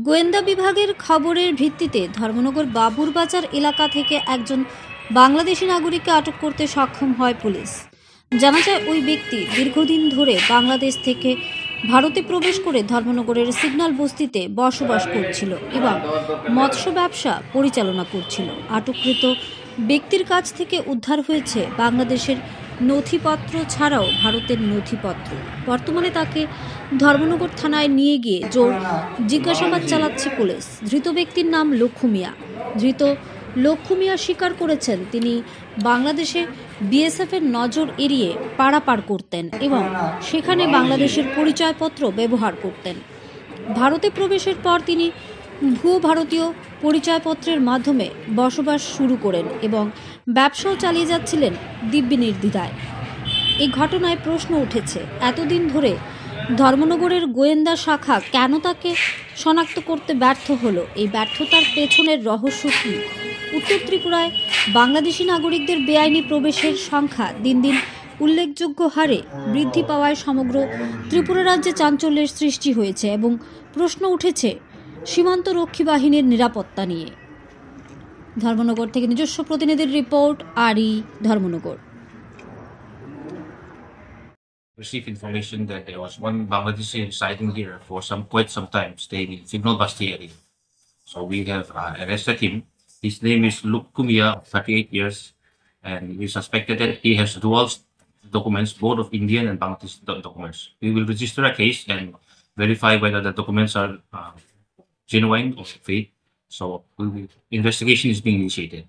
গোয়েন্দা বিভাগের খবরের ভিত্তিতে ধর্মনগর বাবুরবাজার এলাকা থেকে একজন বাংলাদেশি নাগরিককে আটক করতে সক্ষম হয় পুলিশ। জানা যায় ওই ব্যক্তি দীর্ঘদিন ধরে বাংলাদেশ থেকে ভারতে প্রবেশ করে ধর্মনগরের সিগন্যাল বস্তিতে বসবাস করছিল এবং মৎস্য ব্যবসা পরিচালনা করছিল। আটককৃত ব্যক্তির কাছ থেকে উদ্ধার হয়েছে বাংলাদেশের নথিপত্র ছাড়াও ভারতের নথিপত্র। বর্তমানে তাকে ধর্মনগর থানায় নিয়ে গিয়ে জোর জিজ্ঞাসাবাদ চালাচ্ছে পুলিশ। ধৃত ব্যক্তির নাম লক্ষু মিয়া। ধৃত লক্ষু মিয়া স্বীকার করেছেন তিনি বাংলাদেশে বিএসএফের নজর এড়িয়ে পারাপার করতেন এবং সেখানে বাংলাদেশের পরিচয়পত্র ব্যবহার করতেন। ভারতে প্রবেশের পর তিনি ভুয়ো ভারতীয় পরিচয়পত্রের মাধ্যমে বসবাস শুরু করেন এবং ব্যবসাও চালিয়ে যাচ্ছিলেন দিব্যি নির্দ্বিধায়। এই ঘটনায় প্রশ্ন উঠেছে, এতদিন ধরে ধর্মনগরের গোয়েন্দা শাখা কেন তাকে শনাক্ত করতে ব্যর্থ হলো? এই ব্যর্থতার পেছনের রহস্য কী? উত্তর ত্রিপুরায় বাংলাদেশি নাগরিকদের বেআইনি প্রবেশের সংখ্যা দিন দিন উল্লেখযোগ্য হারে বৃদ্ধি পাওয়ায় সমগ্র ত্রিপুরা রাজ্যে চাঞ্চল্যের সৃষ্টি হয়েছে এবং প্রশ্ন উঠেছে সীমান্ত রক্ষী বাহিনীর নিরাপত্তা নিয়ে। ধর্মনগর থেকে নিজস্ব প্রতিনিধির রিপোর্ট, আরই Dharmanagar. Received information that there was one Bangladeshi residing here for quite some time, staying in Signal Basti area. So we have arrested him. His name is Lukumia, 38 years, and we suspected that he has dual documents, both of Indian and Bangladeshi documents. We will register a case and verify whether the documents are genuine or fake. So investigation is being initiated.